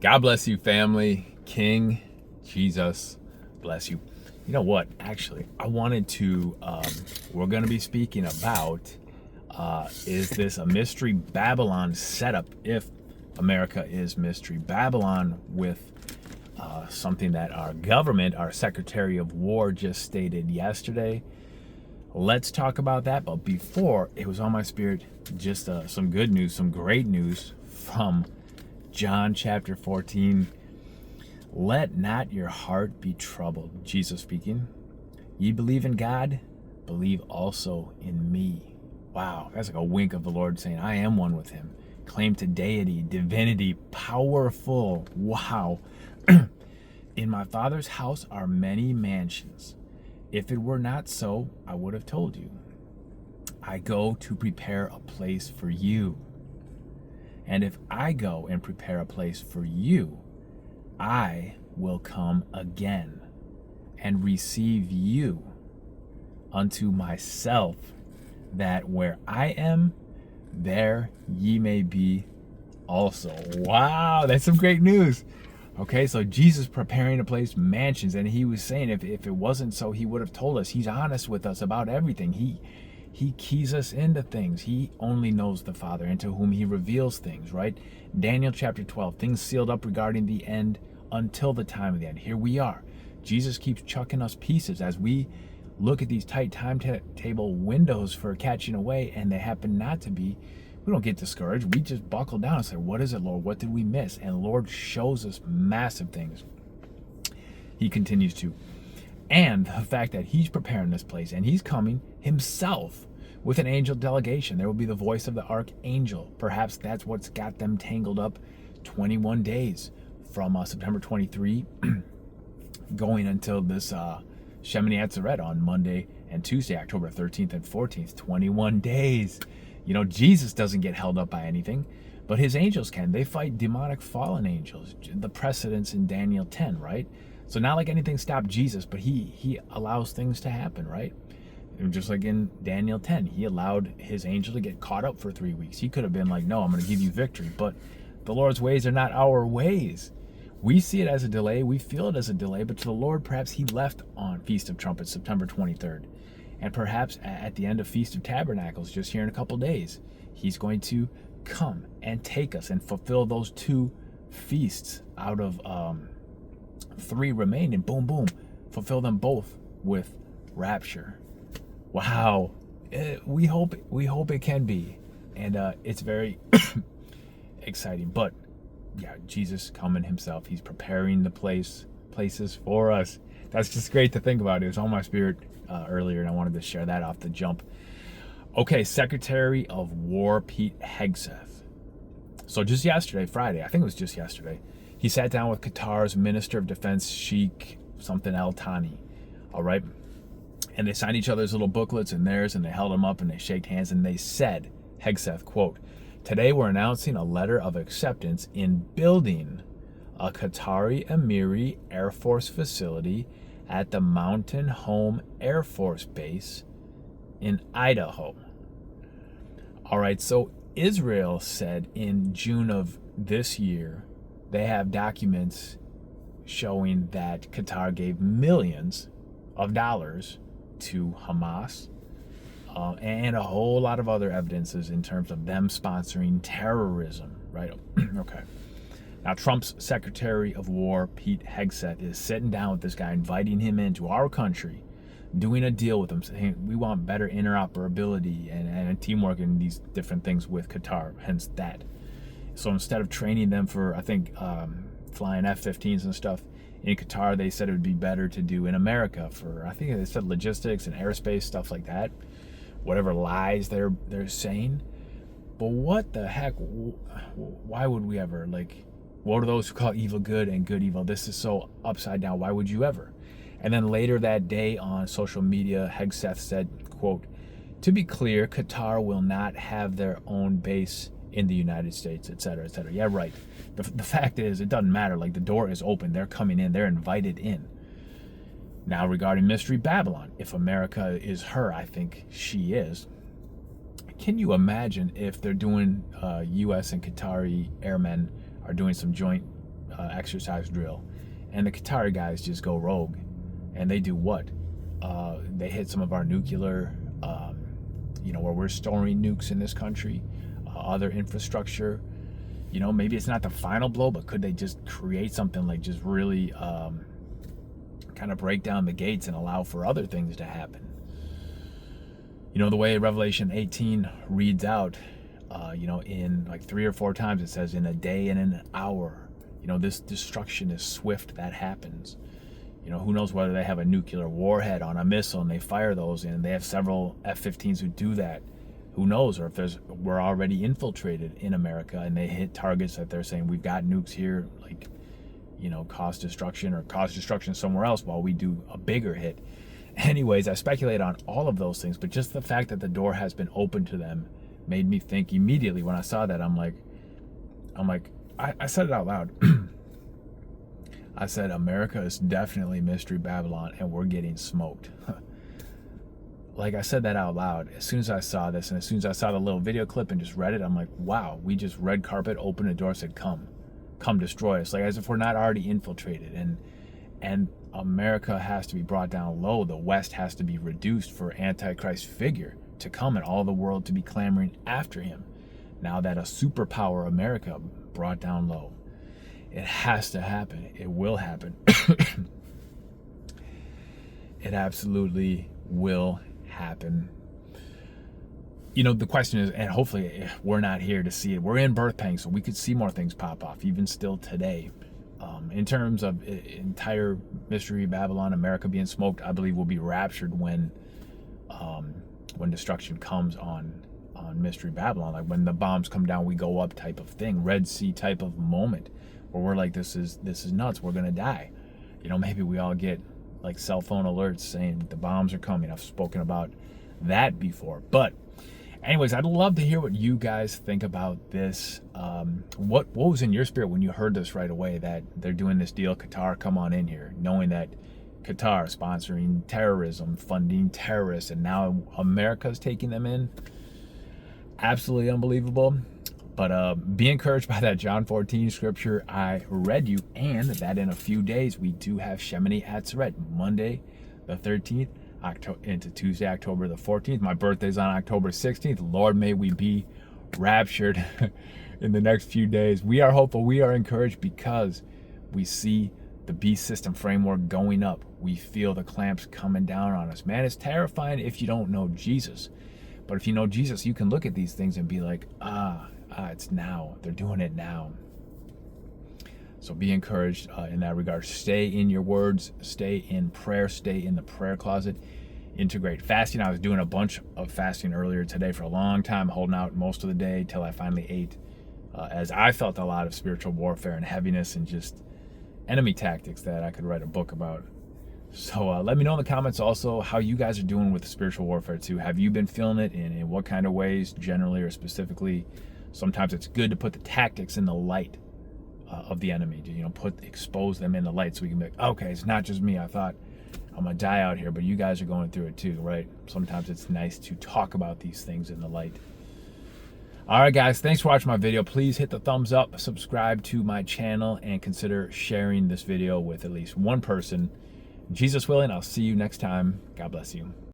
God bless you, family. King Jesus bless you. You know what? Actually, I wanted to, we're going to be speaking about is this a Mystery Babylon setup? If America is Mystery Babylon, with something that our government, our Secretary of War, just stated yesterday. Let's talk about that. But before, it was on my spirit, just some good news, some great news from John chapter 14. Let not your heart be troubled. Jesus speaking. Ye believe in God, believe also in me. Wow, that's like a wink of the Lord saying, I am one with him. Claim to deity, divinity, powerful. Wow. In my Father's house are many mansions. If it were not so, I would have told you. I go to prepare a place for you. And if I go and prepare a place for you, I will come again and receive you unto myself, that where I am, there ye may be also. Wow, that's some great news. Okay, so Jesus preparing a place, mansions, and he was saying if it wasn't so, he would have told us. He's honest with us about everything. He keys us into things. He only knows the Father, and to whom he reveals things, right? Daniel chapter 12, things sealed up regarding the end until the time of the end. Here we are. Jesus keeps chucking us pieces as we look at these tight timetable windows for catching away, and they happen not to be. We don't get discouraged. We just buckle down and say, what is it, Lord? What did we miss? And the Lord shows us massive things. He continues to. And the fact that he's preparing this place, and he's coming himself with an angel delegation. There will be the voice of the archangel. Perhaps that's what's got them tangled up 21 days from September 23 going until this Shemini Atzeret on Monday and Tuesday, October 13th and 14th. 21 days. You know, Jesus doesn't get held up by anything, but his angels can. They fight demonic fallen angels. The precedents in Daniel 10, right? So not like anything stopped Jesus, but he allows things to happen, right? And just like in Daniel 10, he allowed his angel to get caught up for 3 weeks. He could have been like, no, I'm going to give you victory. But the Lord's ways are not our ways. We see it as a delay. We feel it as a delay. But to the Lord, perhaps he left on Feast of Trumpets, September 23rd. And perhaps at the end of Feast of Tabernacles, just here in a couple days, he's going to come and take us and fulfill those 2 feasts out of 3 remaining. Boom, boom. Fulfill them both with rapture. Wow. We hope it can be. And it's very exciting. But yeah, Jesus coming himself. He's preparing the places for us. That's just great to think about. It was on my spirit earlier, and I wanted to share that off the jump. Okay, Secretary of War Pete Hegseth. So just yesterday, Friday, I think it was just yesterday, he sat down with Qatar's Minister of Defense, Sheikh something Al Thani. All right, and they signed each other's little booklets and theirs, and they held them up and they shaked hands, and they said, Hegseth, quote, "Today we're announcing a letter of acceptance in building a Qatari Emiri Air Force facility at the Mountain Home Air Force Base in Idaho." All right, so Israel said in June of this year, they have documents showing that Qatar gave millions of dollars to Hamas, and a whole lot of other evidences in terms of them sponsoring terrorism, right? Okay. Now, Trump's Secretary of War, Pete Hegseth, is sitting down with this guy, inviting him into our country, doing a deal with him, saying we want better interoperability and teamwork and these different things with Qatar, hence that. So instead of training them for, I think, flying F-15s and stuff in Qatar, they said it would be better to do in America for, I think they said logistics and aerospace, stuff like that. Whatever lies they're saying. But what the heck? Why would we ever, like... What are those who call evil good and good evil? This is so upside down. Why would you ever? And then later that day on social media, Hegseth said, quote, "To be clear, Qatar will not have their own base in the United States, etc., etc." Yeah, right. The fact is, it doesn't matter. Like, the door is open. They're coming in. They're invited in. Now, regarding Mystery Babylon, if America is her, I think she is. Can you imagine if they're doing U.S. and Qatari airmen are doing some joint exercise drill, and the Qatari guys just go rogue, and they do what? They hit some of our nuclear, where we're storing nukes in this country, other infrastructure. Maybe it's not the final blow, but could they just create something like just really kind of break down the gates and allow for other things to happen? The way Revelation 18 reads out, in like 3 or 4 times it says in a day and in an hour. This destruction is swift that happens. Who knows whether they have a nuclear warhead on a missile and they fire those in. They have several F-15s who do that. Who knows? Or if we're already infiltrated in America and they hit targets that they're saying we've got nukes here, like, cause destruction somewhere else while we do a bigger hit. Anyways, I speculate on all of those things, but just the fact that the door has been opened to them made me think immediately when I saw that. I said it out loud. I said, America is definitely Mystery Babylon and we're getting smoked. Like, I said that out loud. As soon as I saw this and as soon as I saw the little video clip and just read it, I'm like, wow, we just red carpet, opened the door, said, come destroy us. Like, as if we're not already infiltrated. And America has to be brought down low. The West has to be reduced for Antichrist figure to come and all the world to be clamoring after him. Now that a superpower America brought down low. It has to happen. It will happen. It absolutely will happen. The question is, and hopefully we're not here to see it. We're in birth pangs, so we could see more things pop off, even still today. In terms of entire Mystery Babylon, America being smoked, I believe we'll be raptured when destruction comes on Mystery Babylon. Like when the bombs come down, we go up type of thing. Red Sea type of moment. Where we're like, this is nuts, we're gonna die. Maybe we all get like cell phone alerts saying the bombs are coming. I've spoken about that before. But anyways, I'd love to hear what you guys think about this. What was in your spirit when you heard this right away, that they're doing this deal, Qatar, come on in here, knowing that Qatar sponsoring terrorism, funding terrorists, and now America's taking them in? Absolutely unbelievable. But be encouraged by that John 14 scripture I read you, and that in a few days we do have Shemini Atzeret, Monday the 13th into Tuesday, October the 14th. My birthday's on October 16th. Lord, may we be raptured in the next few days. We are hopeful. We are encouraged because we see the beast system framework going up. We feel the clamps coming down on us. Man, it's terrifying if you don't know Jesus. But if you know Jesus, you can look at these things and be like, it's now. They're doing it now. So be encouraged in that regard. Stay in your words. Stay in prayer. Stay in the prayer closet. Integrate fasting. I was doing a bunch of fasting earlier today for a long time, holding out most of the day till I finally ate, as I felt a lot of spiritual warfare and heaviness and just enemy tactics that I could write a book about. So let me know in the comments also how you guys are doing with spiritual warfare too. Have you been feeling it, and in what kind of ways, generally or specifically? Sometimes it's good to put the tactics in the light of the enemy, to expose them in the light, so we can be like, okay, it's not just me. I thought I'm gonna die out here, but you guys are going through it too, right? Sometimes it's nice to talk about these things in the light. All right, guys, thanks for watching my video. Please hit the thumbs up, subscribe to my channel, and consider sharing this video with at least one person. Jesus willing, I'll see you next time. God bless you.